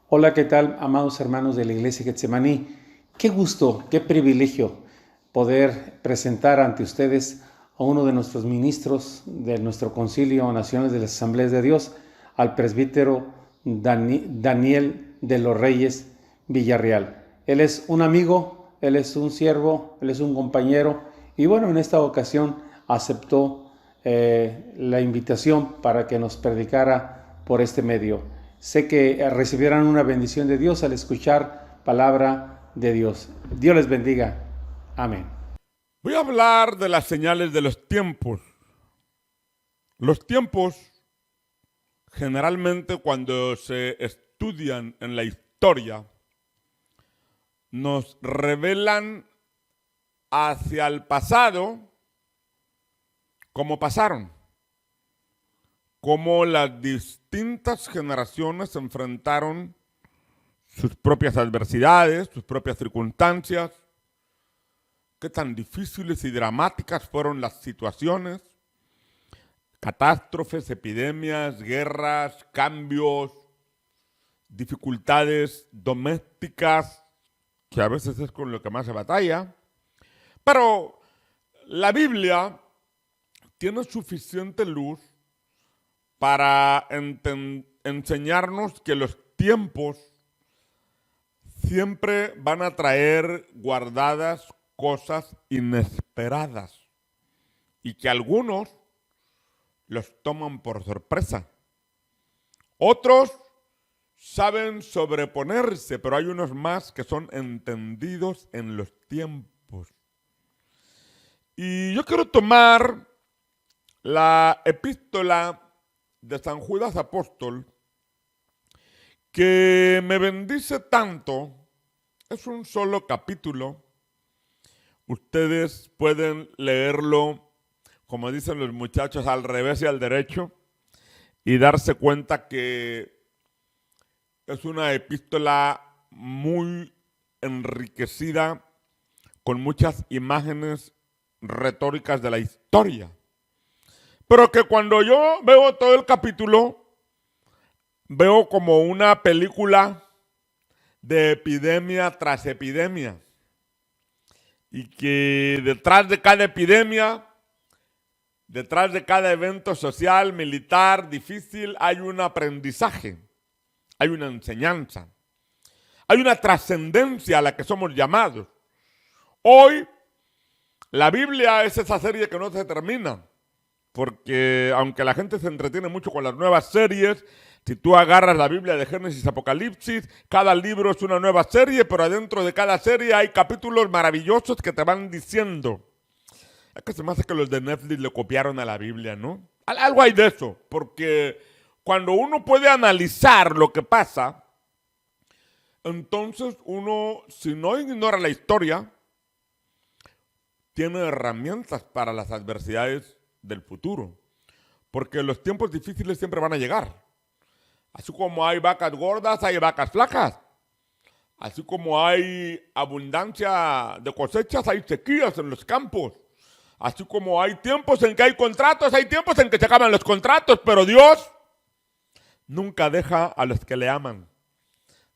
Hola, ¿qué tal, amados hermanos de la Iglesia Getsemaní? Qué gusto, qué privilegio poder presentar ante ustedes a uno de nuestros ministros de nuestro Concilio Nacional de las Asambleas de Dios, al presbítero Daniel de los Reyes Villarreal. Él es un amigo, él es un siervo, él es un compañero y bueno, en esta ocasión aceptó la invitación para que nos predicara por este medio. Sé que recibirán una bendición de Dios al escuchar palabra de Dios. Dios les bendiga. Amén. Voy a hablar de las señales de los tiempos. Los tiempos, generalmente cuando se estudian en la historia, nos revelan hacia el pasado cómo pasaron, cómo las distintas generaciones enfrentaron sus propias adversidades, sus propias circunstancias, qué tan difíciles y dramáticas fueron las situaciones, catástrofes, epidemias, guerras, cambios, dificultades domésticas, que a veces es con lo que más se batalla. Pero la Biblia tiene suficiente luz para enseñarnos que los tiempos siempre van a traer guardadas cosas inesperadas y que algunos los toman por sorpresa. Otros saben sobreponerse, pero hay unos más que son entendidos en los tiempos. Y yo quiero tomar la epístola de San Judas Apóstol, que me bendice tanto. Es un solo capítulo. Ustedes pueden leerlo, como dicen los muchachos, al revés y al derecho, y darse cuenta que es una epístola muy enriquecida con muchas imágenes retóricas de la historia. Pero que cuando yo veo todo el capítulo, veo como una película de epidemia tras epidemia. Y que detrás de cada epidemia, detrás de cada evento social, militar, difícil, hay un aprendizaje, hay una enseñanza, hay una trascendencia a la que somos llamados. Hoy, la Biblia es esa serie que no se termina, porque aunque la gente se entretiene mucho con las nuevas series, si tú agarras la Biblia de Génesis, Apocalipsis, cada libro es una nueva serie, pero adentro de cada serie hay capítulos maravillosos que te van diciendo. Es que se me hace que los de Netflix le copiaron a la Biblia, ¿no? Algo hay de eso, porque cuando uno puede analizar lo que pasa, entonces uno, si no ignora la historia, tiene herramientas para las adversidades del futuro. Porque los tiempos difíciles siempre van a llegar. Así como hay vacas gordas, hay vacas flacas. Así como hay abundancia de cosechas, hay sequías en los campos. Así como hay tiempos en que hay contratos, hay tiempos en que se acaban los contratos. Pero Dios nunca deja a los que le aman.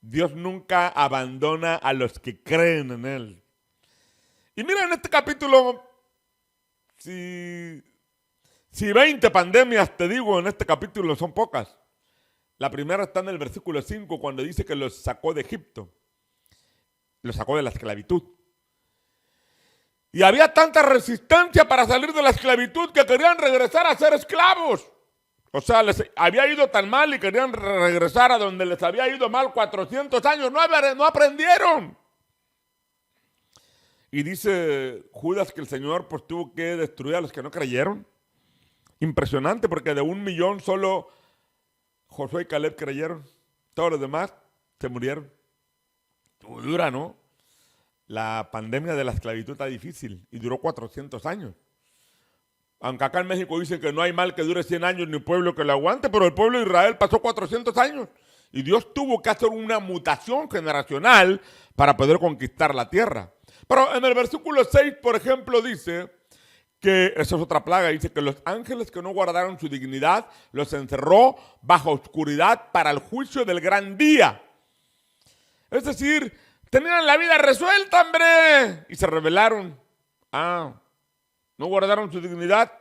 Dios nunca abandona a los que creen en Él. Y mira, en este capítulo, si 20 pandemias, te digo, en este capítulo son pocas. La primera está en el versículo 5, cuando dice que los sacó de Egipto. Los sacó de la esclavitud. Y había tanta resistencia para salir de la esclavitud que querían regresar a ser esclavos. O sea, les había ido tan mal y querían regresar a donde les había ido mal 400 años. No aprendieron. Y dice Judas que el Señor pues tuvo que destruir a los que no creyeron. Impresionante, porque de 1,000,000 solo Josué y Caleb creyeron. Todos los demás se murieron. Muy dura, ¿no? La pandemia de la esclavitud está difícil y duró 400 años. Aunque acá en México dicen que no hay mal que dure 100 años ni pueblo que lo aguante, pero el pueblo de Israel pasó 400 años. Y Dios tuvo que hacer una mutación generacional para poder conquistar la tierra. Pero en el versículo 6, por ejemplo, dice que, esa es otra plaga, dice que los ángeles que no guardaron su dignidad los encerró bajo oscuridad para el juicio del gran día. Es decir, tenían la vida resuelta, hombre, y se rebelaron. No guardaron su dignidad.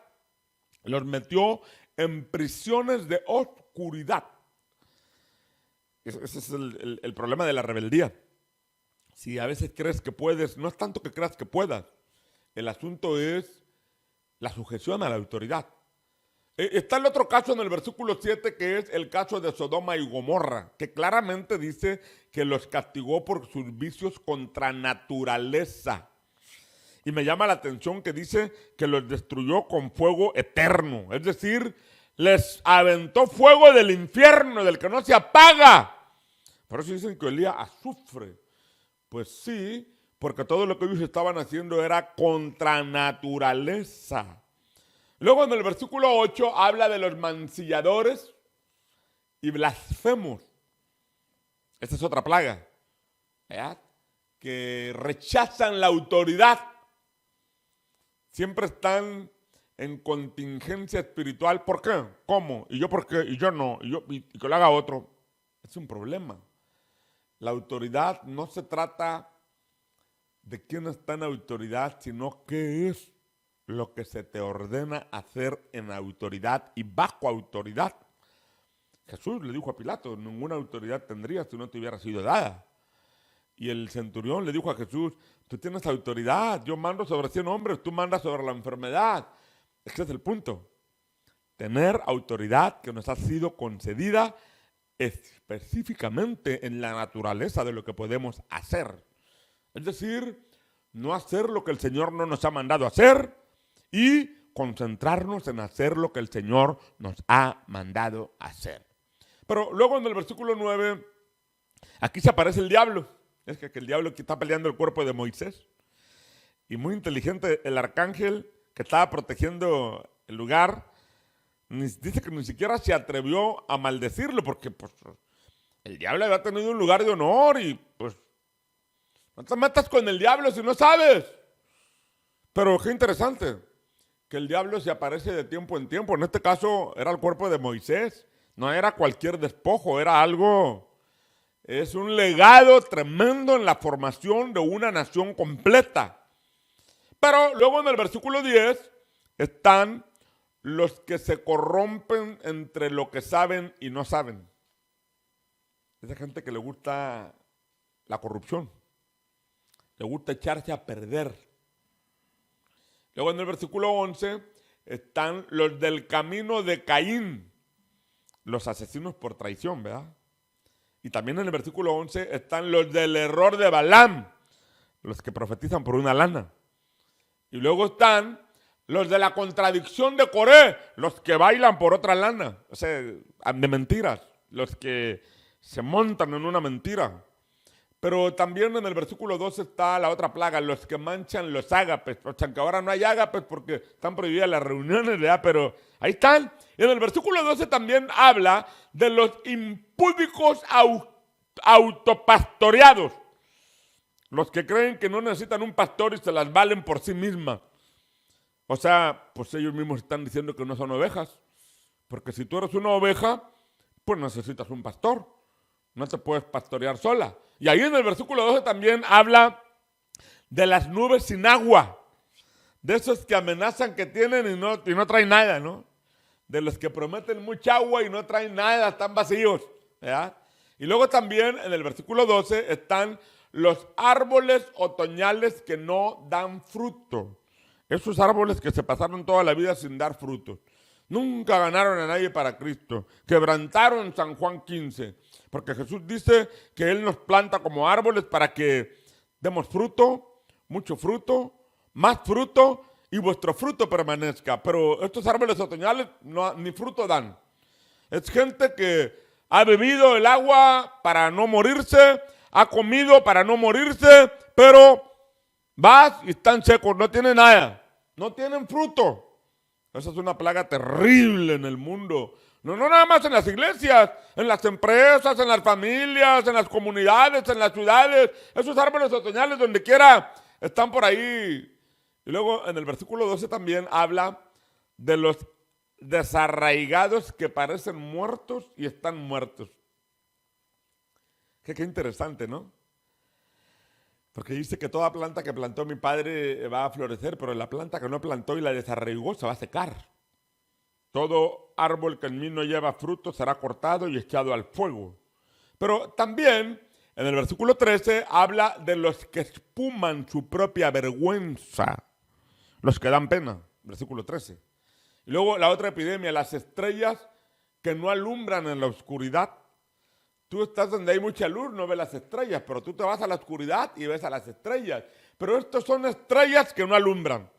Los metió en prisiones de oscuridad. Ese es el problema de la rebeldía. Si a veces crees que puedes, no es tanto que creas que puedas. El asunto es la sujeción a la autoridad. Está el otro caso en el versículo 7, que es el caso de Sodoma y Gomorra, que claramente dice que los castigó por sus vicios contra naturaleza. Y me llama la atención que dice que los destruyó con fuego eterno. Es decir, les aventó fuego del infierno, del que no se apaga. Por eso dicen que olía a azufre. Pues sí, porque todo lo que ellos estaban haciendo era contra naturaleza. Luego en el versículo 8 habla de los mancilladores y blasfemos. Esta es otra plaga, ¿verdad? Que rechazan la autoridad. Siempre están en contingencia espiritual. ¿Por qué? ¿Cómo? ¿Y yo por qué? ¿Y yo no? ¿Y que lo haga otro? Es un problema. La autoridad no se trata de quién está en autoridad, sino qué es lo que se te ordena hacer en autoridad y bajo autoridad. Jesús le dijo a Pilato, ninguna autoridad tendrías si no te hubiera sido dada. Y el centurión le dijo a Jesús, tú tienes autoridad, yo mando sobre 100 hombres, tú mandas sobre la enfermedad. Ese es el punto. Tener autoridad que nos ha sido concedida específicamente en la naturaleza de lo que podemos hacer. Es decir, no hacer lo que el Señor no nos ha mandado hacer y concentrarnos en hacer lo que el Señor nos ha mandado hacer. Pero luego en el versículo 9, aquí se aparece el diablo. Es que el diablo que está peleando el cuerpo de Moisés. Y muy inteligente el arcángel que estaba protegiendo el lugar, dice que ni siquiera se atrevió a maldecirlo, porque pues, el diablo había tenido un lugar de honor y pues no te metas con el diablo si no sabes. Pero qué interesante, que el diablo se aparece de tiempo en tiempo. En este caso era el cuerpo de Moisés, no era cualquier despojo, era algo, es un legado tremendo en la formación de una nación completa. Pero luego en el versículo 10 están los que se corrompen entre lo que saben y no saben. Esa gente que le gusta la corrupción, le gusta echarse a perder. Luego en el versículo 11 están los del camino de Caín, los asesinos por traición, ¿verdad? Y también en el versículo 11 están los del error de Balaam, los que profetizan por una lana. Y luego están los de la contradicción de Coré, los que bailan por otra lana, o sea, de mentiras, los que se montan en una mentira. Pero también en el versículo 12 está la otra plaga, los que manchan los ágapes. O sea, que ahora no hay ágapes porque están prohibidas las reuniones, ¿verdad? Pero ahí están. Y en el versículo 12 también habla de los impúdicos autopastoreados. Los que creen que no necesitan un pastor y se las valen por sí mismas. O sea, pues ellos mismos están diciendo que no son ovejas. Porque si tú eres una oveja, pues necesitas un pastor. No te puedes pastorear sola. Y ahí en el versículo 12 también habla de las nubes sin agua. De esos que amenazan que tienen y no traen nada, ¿no? De los que prometen mucha agua y no traen nada, están vacíos, ¿verdad? Y luego también en el versículo 12 están los árboles otoñales que no dan fruto. Esos árboles que se pasaron toda la vida sin dar frutos. Nunca ganaron a nadie para Cristo. Quebrantaron San Juan 15. Porque Jesús dice que Él nos planta como árboles para que demos fruto, mucho fruto, más fruto y vuestro fruto permanezca. Pero estos árboles otoñales ni fruto dan. Es gente que ha bebido el agua para no morirse, ha comido para no morirse, pero vas y están secos, no tienen nada, no tienen fruto. Esa es una plaga terrible en el mundo. No nada más en las iglesias, en las empresas, en las familias, en las comunidades, en las ciudades. Esos árboles otoñales donde quiera están por ahí. Y luego en el versículo 12 también habla de los desarraigados que parecen muertos y están muertos. Qué interesante, ¿no? Porque dice que toda planta que plantó mi padre va a florecer, pero la planta que no plantó y la desarraigó se va a secar. Todo árbol que en mí no lleva fruto será cortado y echado al fuego. Pero también en el versículo 13 habla de los que espuman su propia vergüenza, los que dan pena, versículo 13. Y luego la otra epidemia, las estrellas que no alumbran en la oscuridad. Tú estás donde hay mucha luz, no ves las estrellas, pero tú te vas a la oscuridad y ves a las estrellas. Pero estos son estrellas que no alumbran.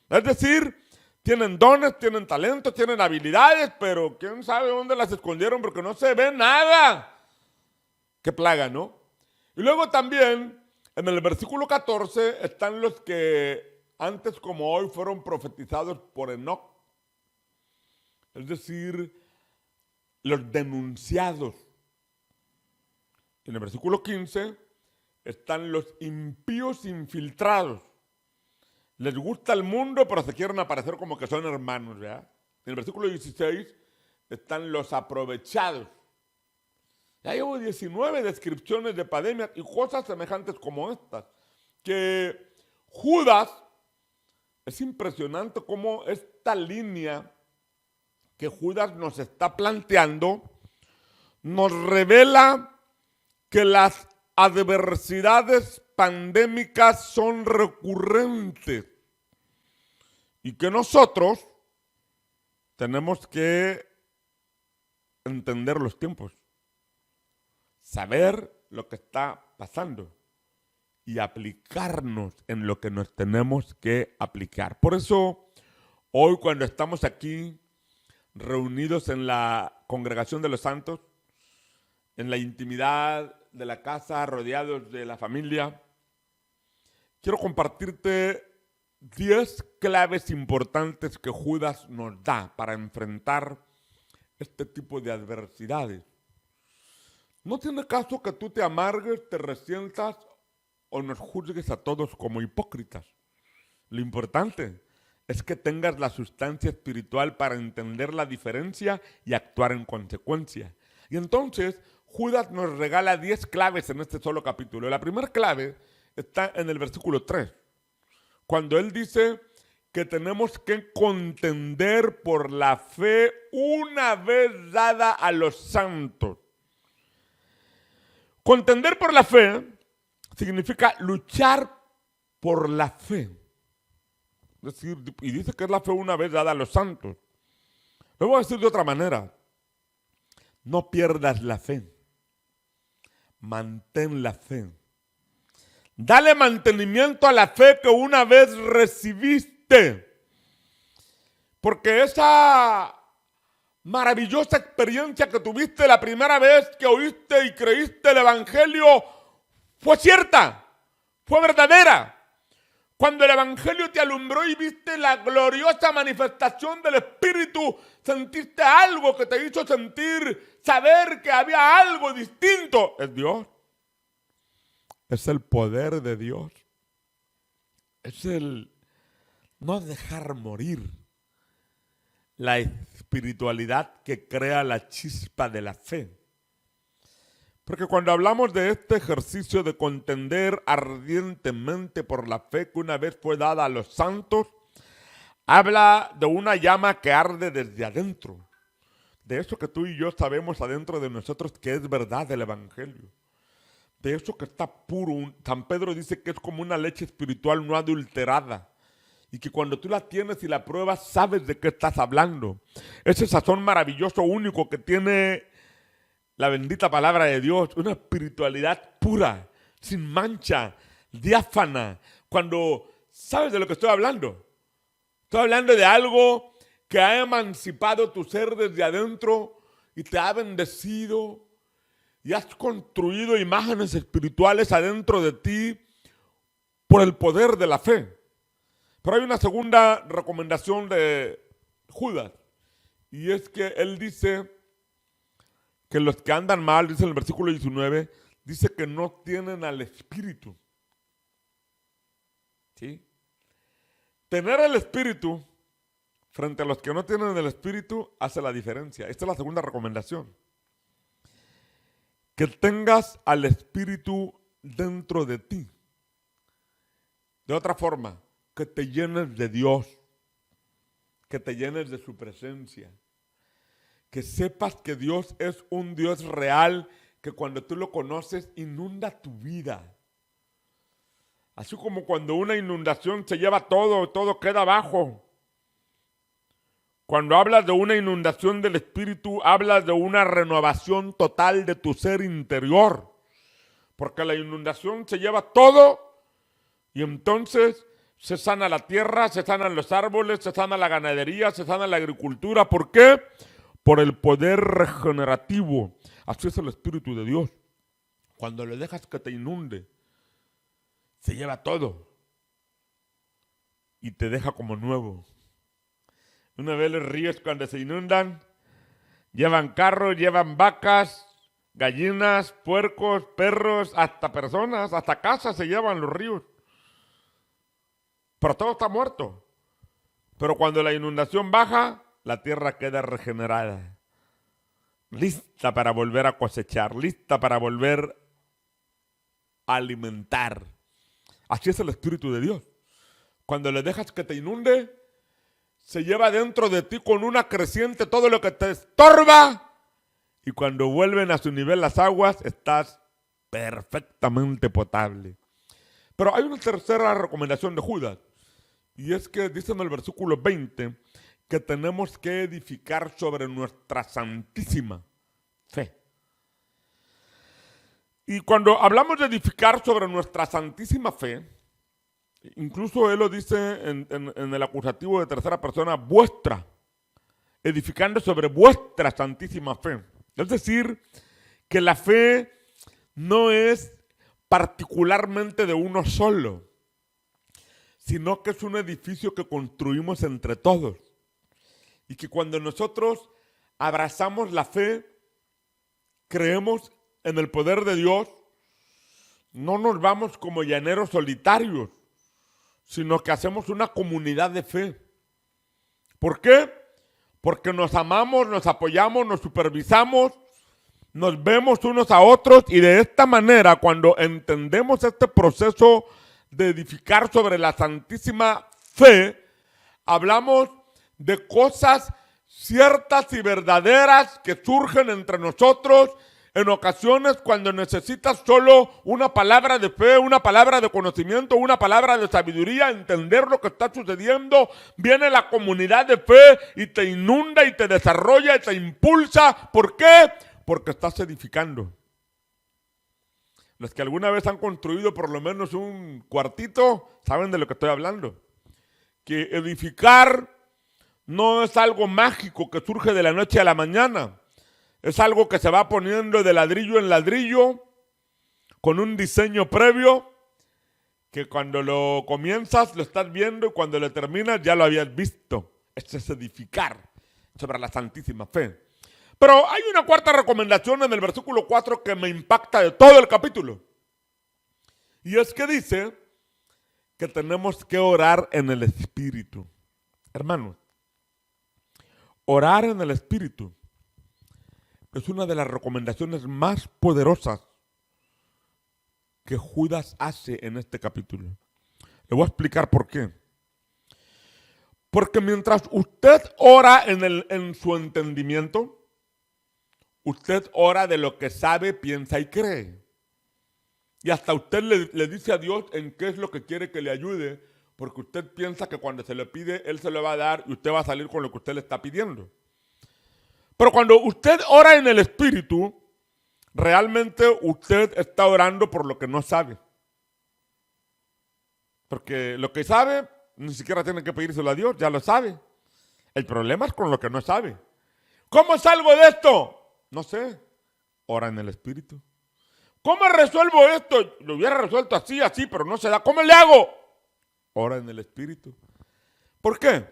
Es decir, tienen dones, tienen talentos, tienen habilidades, pero quién sabe dónde las escondieron porque no se ve nada. Qué plaga, ¿no? Y luego también, en el versículo 14, están los que antes como hoy fueron profetizados por Enoc. Es decir, los denunciados. En el versículo 15 están los impíos infiltrados. Les gusta el mundo, pero se quieren aparecer como que son hermanos, ¿verdad? En el versículo 16 están los aprovechados. Ya llevo 19 descripciones de pandemias y cosas semejantes como estas. Que Judas, es impresionante cómo esta línea que Judas nos está planteando nos revela que las adversidades pandémicas son recurrentes y que nosotros tenemos que entender los tiempos, saber lo que está pasando y aplicarnos en lo que nos tenemos que aplicar. Por eso, hoy cuando estamos aquí reunidos en la congregación de los santos, en la intimidad de la casa, rodeados de la familia, quiero compartirte 10 claves importantes que Judas nos da para enfrentar este tipo de adversidades. No tiene caso que tú te amargues, te resientas o nos juzgues a todos como hipócritas. Lo importante es que tengas la sustancia espiritual para entender la diferencia y actuar en consecuencia. Y entonces Judas nos regala 10 claves en este solo capítulo. La primera clave está en el versículo 3, cuando él dice que tenemos que contender por la fe una vez dada a los santos. Contender por la fe significa luchar por la fe. Es decir, y dice que es la fe una vez dada a los santos. Lo voy a decir de otra manera. No pierdas la fe. Mantén la fe. Dale mantenimiento a la fe que una vez recibiste. Porque esa maravillosa experiencia que tuviste la primera vez que oíste y creíste el Evangelio fue cierta, fue verdadera. Cuando el Evangelio te alumbró y viste la gloriosa manifestación del Espíritu, sentiste algo que te hizo sentir, saber que había algo distinto. Es Dios. Es el poder de Dios. Es el no dejar morir la espiritualidad que crea la chispa de la fe. Porque cuando hablamos de este ejercicio de contender ardientemente por la fe que una vez fue dada a los santos, habla de una llama que arde desde adentro. De eso que tú y yo sabemos adentro de nosotros que es verdad del Evangelio. De eso que está puro. San Pedro dice que es como una leche espiritual no adulterada. Y que cuando tú la tienes y la pruebas, sabes de qué estás hablando. Ese sazón maravilloso, único que tiene la bendita palabra de Dios, una espiritualidad pura, sin mancha, diáfana. Cuando sabes de lo que estoy hablando. Estoy hablando de algo que ha emancipado tu ser desde adentro y te ha bendecido y has construido imágenes espirituales adentro de ti por el poder de la fe. Pero hay una segunda recomendación de Judas y es que él dice que los que andan mal, dice en el versículo 19, dice que no tienen al Espíritu. ¿Sí? Tener el Espíritu frente a los que no tienen el Espíritu hace la diferencia. Esta es la segunda recomendación. Que tengas al Espíritu dentro de ti. De otra forma, que te llenes de Dios, que te llenes de su presencia, que sepas que Dios es un Dios real, que cuando tú lo conoces inunda tu vida. Así como cuando una inundación se lleva todo, todo queda abajo. Cuando hablas de una inundación del Espíritu, hablas de una renovación total de tu ser interior. Porque la inundación se lleva todo y entonces se sana la tierra, se sanan los árboles, se sana la ganadería, se sana la agricultura. ¿Por qué? Por el poder regenerativo. Así es el Espíritu de Dios. Cuando le dejas que te inunde, se lleva todo y te deja como nuevo. Una vez los ríos cuando se inundan, llevan carros, llevan vacas, gallinas, puercos, perros, hasta personas, hasta casas se llevan los ríos. Pero todo está muerto. Pero cuando la inundación baja, la tierra queda regenerada, lista para volver a cosechar, lista para volver a alimentar. Así es el Espíritu de Dios. Cuando le dejas que te inunde, se lleva dentro de ti con una creciente todo lo que te estorba, y cuando vuelven a su nivel las aguas, estás perfectamente potable. Pero hay una tercera recomendación de Judas, y es que dice en el versículo 20 que tenemos que edificar sobre nuestra santísima fe. Y cuando hablamos de edificar sobre nuestra santísima fe, incluso él lo dice en el acusativo de tercera persona, vuestra, edificando sobre vuestra santísima fe. Es decir, que la fe no es particularmente de uno solo, sino que es un edificio que construimos entre todos. Y que cuando nosotros abrazamos la fe, creemos en el poder de Dios, no nos vamos como llaneros solitarios, sino que hacemos una comunidad de fe. ¿Por qué? Porque nos amamos, nos apoyamos, nos supervisamos, nos vemos unos a otros, y de esta manera, cuando entendemos este proceso de edificar sobre la santísima fe, hablamos de cosas ciertas y verdaderas que surgen entre nosotros en ocasiones cuando necesitas solo una palabra de fe, una palabra de conocimiento, una palabra de sabiduría, entender lo que está sucediendo. Viene la comunidad de fe y te inunda y te desarrolla y te impulsa. ¿Por qué? Porque estás edificando. Los que alguna vez han construido por lo menos un cuartito saben de lo que estoy hablando. Que edificar no es algo mágico que surge de la noche a la mañana. Es algo que se va poniendo de ladrillo en ladrillo, con un diseño previo, que cuando lo comienzas lo estás viendo y cuando lo terminas ya lo habías visto. Esto es edificar sobre la santísima fe. Pero hay una cuarta recomendación en el versículo 4 que me impacta de todo el capítulo. Y es que dice que tenemos que orar en el Espíritu. Hermanos, orar en el Espíritu es una de las recomendaciones más poderosas que Judas hace en este capítulo. Le voy a explicar por qué. Porque mientras usted ora en su entendimiento, usted ora de lo que sabe, piensa y cree. Y hasta usted le dice a Dios en qué es lo que quiere que le ayude, porque usted piensa que cuando se le pide, Él se lo va a dar y usted va a salir con lo que usted le está pidiendo. Pero cuando usted ora en el Espíritu, realmente usted está orando por lo que no sabe. Porque lo que sabe, ni siquiera tiene que pedírselo a Dios, ya lo sabe. El problema es con lo que no sabe. ¿Cómo salgo de esto? No sé. Ora en el Espíritu. ¿Cómo resuelvo esto? Lo hubiera resuelto así, así, pero no se da. ¿Cómo le hago? Ora en el Espíritu. ¿Por qué?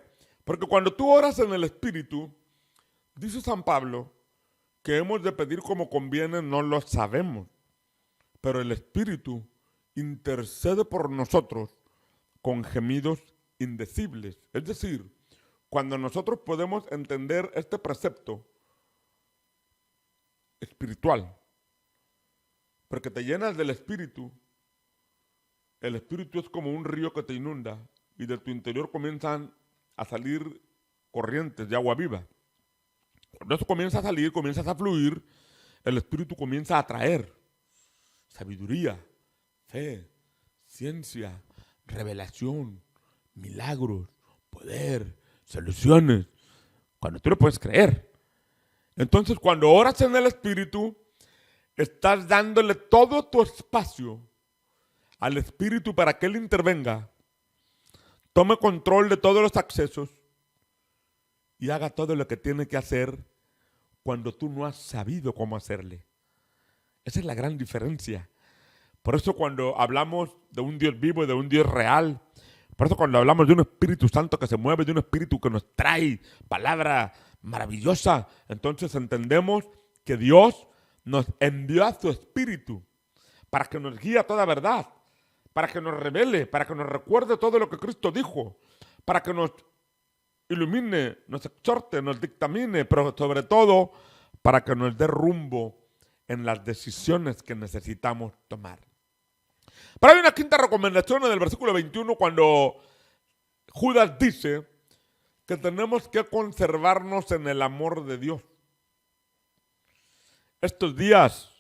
Porque cuando tú oras en el Espíritu, dice San Pablo que hemos de pedir como conviene, no lo sabemos, pero el Espíritu intercede por nosotros con gemidos indecibles. Es decir, cuando nosotros podemos entender este precepto espiritual, porque te llenas del Espíritu, el espíritu es como un río que te inunda y de tu interior comienzan a salir corrientes de agua viva. Cuando eso comienza a salir, comienzas a fluir, el espíritu comienza a traer sabiduría, fe, ciencia, revelación, milagros, poder, soluciones. Cuando tú lo puedes creer. Entonces, cuando oras en el espíritu, estás dándole todo tu espacio al espíritu para que él intervenga, tome control de todos los accesos y haga todo lo que tiene que hacer cuando tú no has sabido cómo hacerle. Esa es la gran diferencia. Por eso cuando hablamos de un Dios vivo y de un Dios real, por eso cuando hablamos de un Espíritu Santo que se mueve, de un Espíritu que nos trae palabra maravillosa, entonces entendemos que Dios nos envió a su Espíritu para que nos guíe a toda verdad, para que nos revele, para que nos recuerde todo lo que Cristo dijo, para que nos ilumine, nos exhorte, nos dictamine, pero sobre todo para que nos dé rumbo en las decisiones que necesitamos tomar. Pero hay una quinta recomendación en el versículo 21 cuando Judas dice que tenemos que conservarnos en el amor de Dios. Estos días,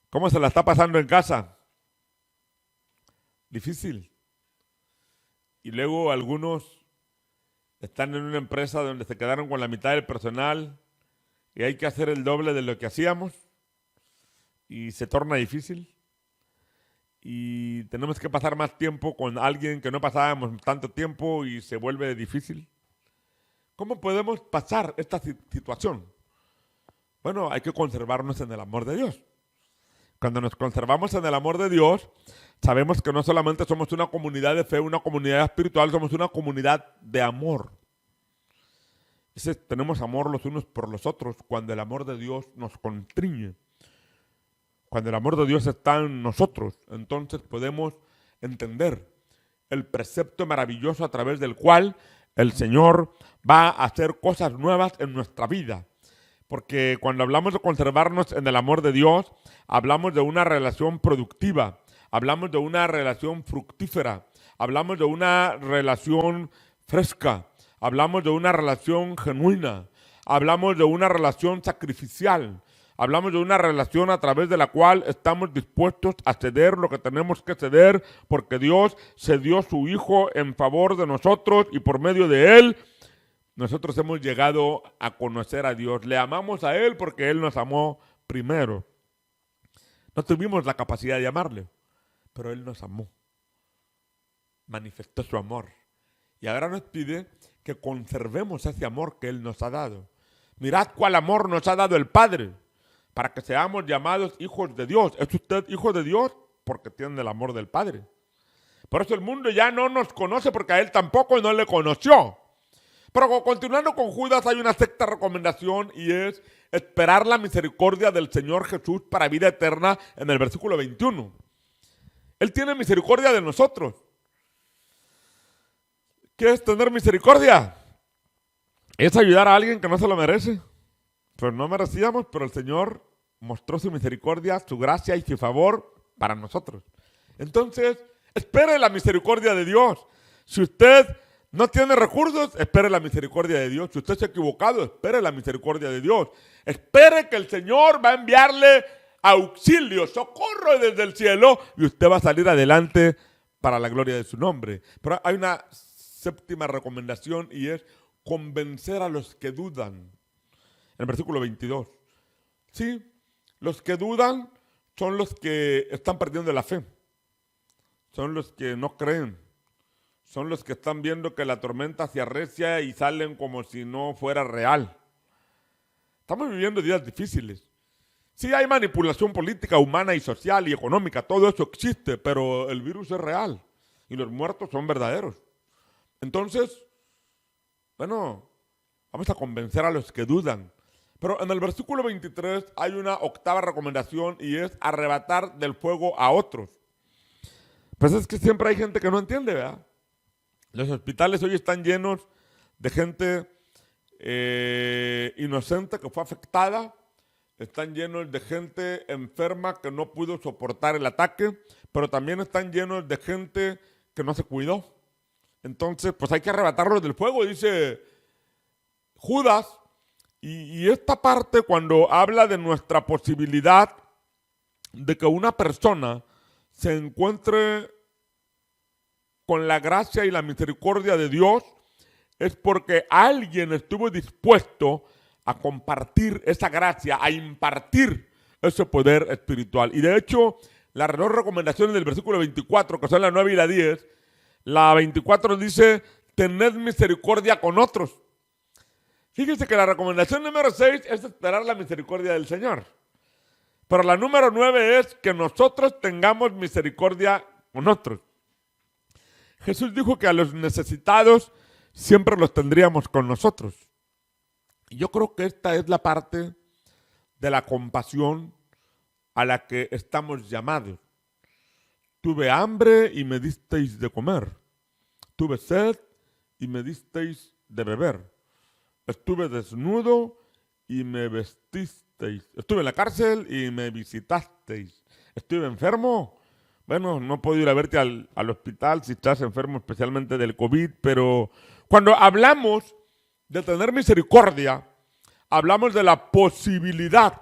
¿cómo se la está pasando en casa? Difícil. Y luego algunos están en una empresa donde se quedaron con la mitad del personal y hay que hacer el doble de lo que hacíamos y se torna difícil. Y tenemos que pasar más tiempo con alguien que no pasábamos tanto tiempo y se vuelve difícil. ¿Cómo podemos pasar esta situación? Bueno, hay que conservarnos en el amor de Dios. Cuando nos conservamos en el amor de Dios, sabemos que no solamente somos una comunidad de fe, una comunidad espiritual, somos una comunidad de amor. Tenemos amor los unos por los otros cuando el amor de Dios nos constriñe. Cuando el amor de Dios está en nosotros, entonces podemos entender el precepto maravilloso a través del cual el Señor va a hacer cosas nuevas en nuestra vida. Porque cuando hablamos de conservarnos en el amor de Dios, hablamos de una relación productiva, hablamos de una relación fructífera, hablamos de una relación fresca, hablamos de una relación genuina, hablamos de una relación sacrificial. Hablamos de una relación a través de la cual estamos dispuestos a ceder lo que tenemos que ceder porque Dios cedió su Hijo en favor de nosotros y por medio de Él nosotros hemos llegado a conocer a Dios. Le amamos a Él porque Él nos amó primero. No tuvimos la capacidad de amarle, pero Él nos amó. Manifestó su amor. Y ahora nos pide que conservemos ese amor que Él nos ha dado. Mirad cuál amor nos ha dado el Padre, para que seamos llamados hijos de Dios. ¿Es usted hijo de Dios? Porque tiene el amor del Padre. Por eso el mundo ya no nos conoce porque a Él tampoco no le conoció. Pero continuando con Judas hay una sexta recomendación y es esperar la misericordia del Señor Jesús para vida eterna en el versículo 21. Él tiene misericordia de nosotros. ¿Qué es tener misericordia? Es ayudar a alguien que no se lo merece. Pero no merecíamos, pero el Señor mostró su misericordia, su gracia y su favor para nosotros. Entonces, espere la misericordia de Dios. Si usted no tiene recursos, espere la misericordia de Dios. Si usted se ha equivocado, espere la misericordia de Dios. Espere que el Señor va a enviarle auxilio, socorro desde el cielo y usted va a salir adelante para la gloria de su nombre. Pero hay una séptima recomendación y es convencer a los que dudan. En el versículo 22. Sí, los que dudan son los que están perdiendo la fe. Son los que no creen. Son los que están viendo que la tormenta se arrecia y salen como si no fuera real. Estamos viviendo días difíciles. Sí, hay manipulación política, humana y social y económica. Todo eso existe, pero el virus es real. Y los muertos son verdaderos. Entonces, bueno, vamos a convencer a los que dudan. Pero en el versículo 23 hay una octava recomendación y es arrebatar del fuego a otros. Pues es que siempre hay gente que no entiende, ¿verdad? Los hospitales hoy están llenos de gente inocente que fue afectada están llenos de gente enferma que no pudo soportar el ataque, pero también están llenos de gente que no se cuidó. Entonces, pues hay que arrebatarlos del fuego, dice Judas. Y esta parte, cuando habla de nuestra posibilidad de que una persona se encuentre con la gracia y la misericordia de Dios, es porque alguien estuvo dispuesto a compartir esa gracia, a impartir ese poder espiritual. Y de hecho, las dos recomendaciones del versículo 24, que son la 9 y la 10, la 24 dice, tened misericordia con otros. Fíjense que la recomendación número 6 es esperar la misericordia del Señor. Pero la número 9 es que nosotros tengamos misericordia con otros. Jesús dijo que a los necesitados siempre los tendríamos con nosotros. Y yo creo que esta es la parte de la compasión a la que estamos llamados. Tuve hambre y me disteis de comer. Tuve sed y me disteis de beber. Estuve desnudo y me vestisteis. Estuve en la cárcel y me visitasteis. Estuve enfermo. Bueno, no puedo ir a verte al hospital si estás enfermo, especialmente del COVID, pero cuando hablamos de tener misericordia, hablamos de la posibilidad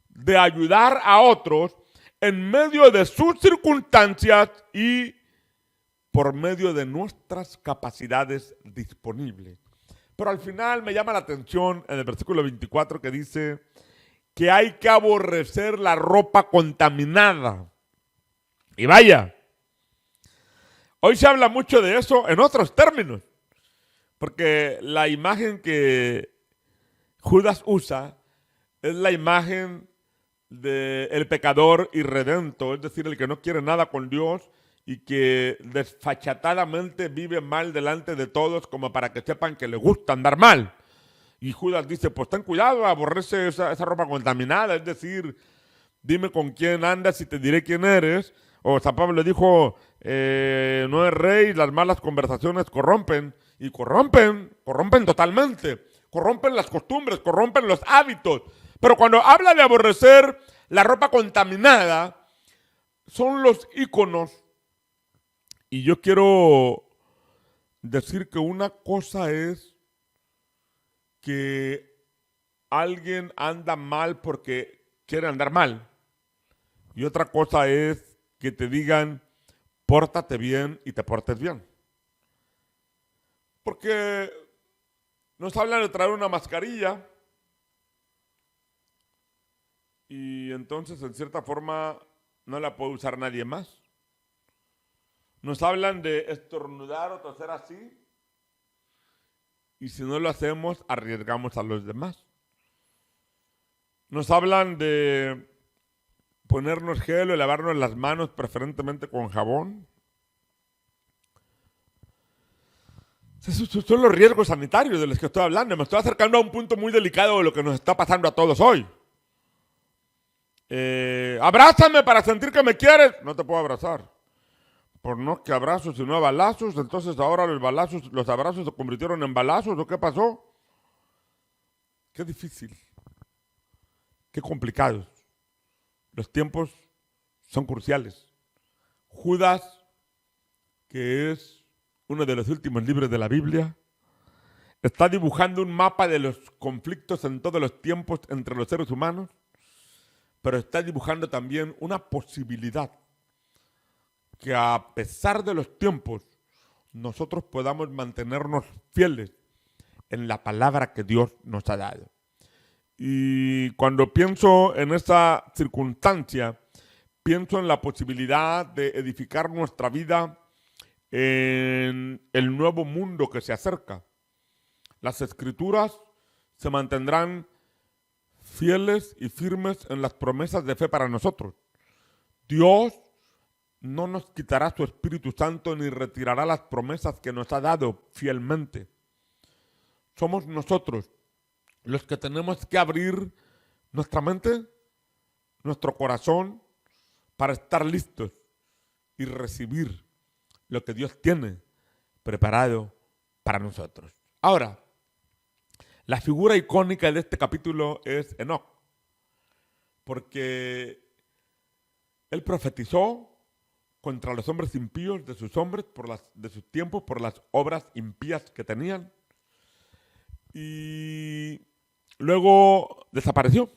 de ayudar a otros en medio de sus circunstancias y por medio de nuestras capacidades disponibles. Pero al final me llama la atención en el versículo 24 que dice que hay que aborrecer la ropa contaminada. Y vaya, hoy se habla mucho de eso en otros términos, porque la imagen que Judas usa es la imagen del pecador irredento, es decir, el que no quiere nada con Dios y que desfachatadamente vive mal delante de todos como para que sepan que le gusta andar mal. Y Judas dice, pues ten cuidado, aborrece esa ropa contaminada, es decir, dime con quién andas y te diré quién eres. O San Pablo dijo, no es rey, las malas conversaciones corrompen, y corrompen totalmente, corrompen las costumbres, corrompen los hábitos. Pero cuando habla de aborrecer la ropa contaminada, son los íconos. Y yo quiero decir que una cosa es que alguien anda mal porque quiere andar mal. Y otra cosa es que te digan, pórtate bien y te portes bien. Porque nos hablan de traer una mascarilla y entonces en cierta forma no la puede usar nadie más. Nos hablan de estornudar o toser así y si no lo hacemos arriesgamos a los demás. Nos hablan de ponernos gel o lavarnos las manos preferentemente con jabón. Esos son los riesgos sanitarios de los que estoy hablando. Me estoy acercando a un punto muy delicado de lo que nos está pasando a todos hoy. Abrázame para sentir que me quieres. No te puedo abrazar. Por no que abrazos sino a balazos. Entonces ahora los abrazos se convirtieron en balazos. ¿O qué pasó? Qué difícil. Qué complicado. Los tiempos son cruciales. Judas, que es uno de los últimos libros de la Biblia, está dibujando un mapa de los conflictos en todos los tiempos entre los seres humanos, pero está dibujando también una posibilidad que a pesar de los tiempos, nosotros podamos mantenernos fieles en la palabra que Dios nos ha dado. Y cuando pienso en esa circunstancia, pienso en la posibilidad de edificar nuestra vida en el nuevo mundo que se acerca. Las Escrituras se mantendrán fieles y firmes en las promesas de fe para nosotros. Dios no nos quitará su Espíritu Santo ni retirará las promesas que nos ha dado fielmente. Somos nosotros los que tenemos que abrir nuestra mente, nuestro corazón, para estar listos y recibir lo que Dios tiene preparado para nosotros. Ahora, la figura icónica de este capítulo es Enoc. porque él profetizó contra los hombres impíos de sus hombres, de sus tiempos, por las obras impías que tenían. Y luego desapareció.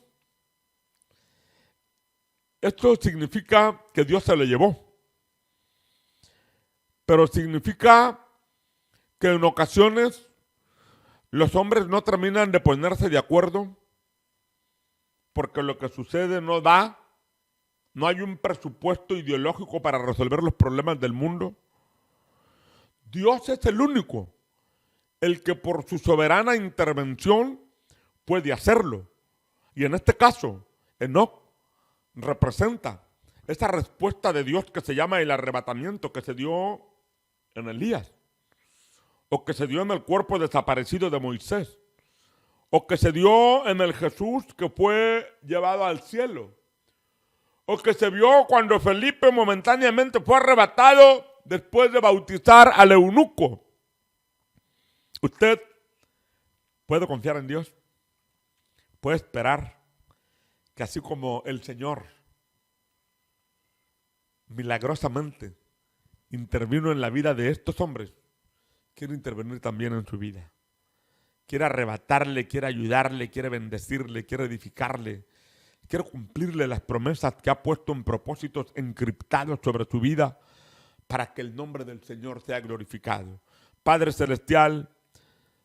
Esto significa que Dios se lo llevó. Pero significa que en ocasiones los hombres no terminan de ponerse de acuerdo porque lo que sucede no da. No hay un presupuesto ideológico para resolver los problemas del mundo. Dios es el único, el que por su soberana intervención puede hacerlo. Y en este caso, Enoc representa esa respuesta de Dios que se llama el arrebatamiento, que se dio en Elías, o que se dio en el cuerpo desaparecido de Moisés, o que se dio en el Jesús que fue llevado al cielo, o que se vio cuando Felipe momentáneamente fue arrebatado después de bautizar al eunuco. Usted puede confiar en Dios, puede esperar que así como el Señor milagrosamente intervino en la vida de estos hombres, quiere intervenir también en su vida. Quiere arrebatarle, quiere ayudarle, quiere bendecirle, quiere edificarle, quiere cumplirle las promesas que ha puesto en propósitos encriptados sobre su vida para que el nombre del Señor sea glorificado. Padre Celestial,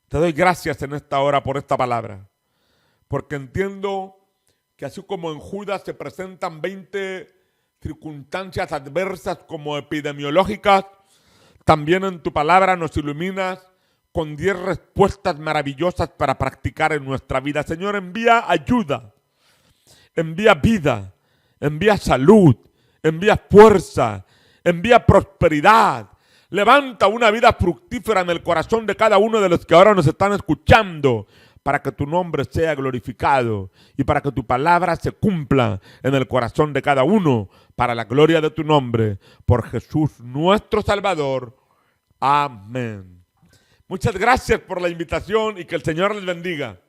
te doy gracias en esta hora por esta palabra, porque entiendo que así como en Judas se presentan 20 circunstancias adversas como epidemiológicas, también en tu palabra nos iluminas con 10 respuestas maravillosas para practicar en nuestra vida. Señor, envía ayuda, envía vida, envía salud, envía fuerza, envía prosperidad. Levanta una vida fructífera en el corazón de cada uno de los que ahora nos están escuchando, para que tu nombre sea glorificado y para que tu palabra se cumpla en el corazón de cada uno, para la gloria de tu nombre, por Jesús nuestro Salvador. Amén. Muchas gracias por la invitación y que el Señor les bendiga.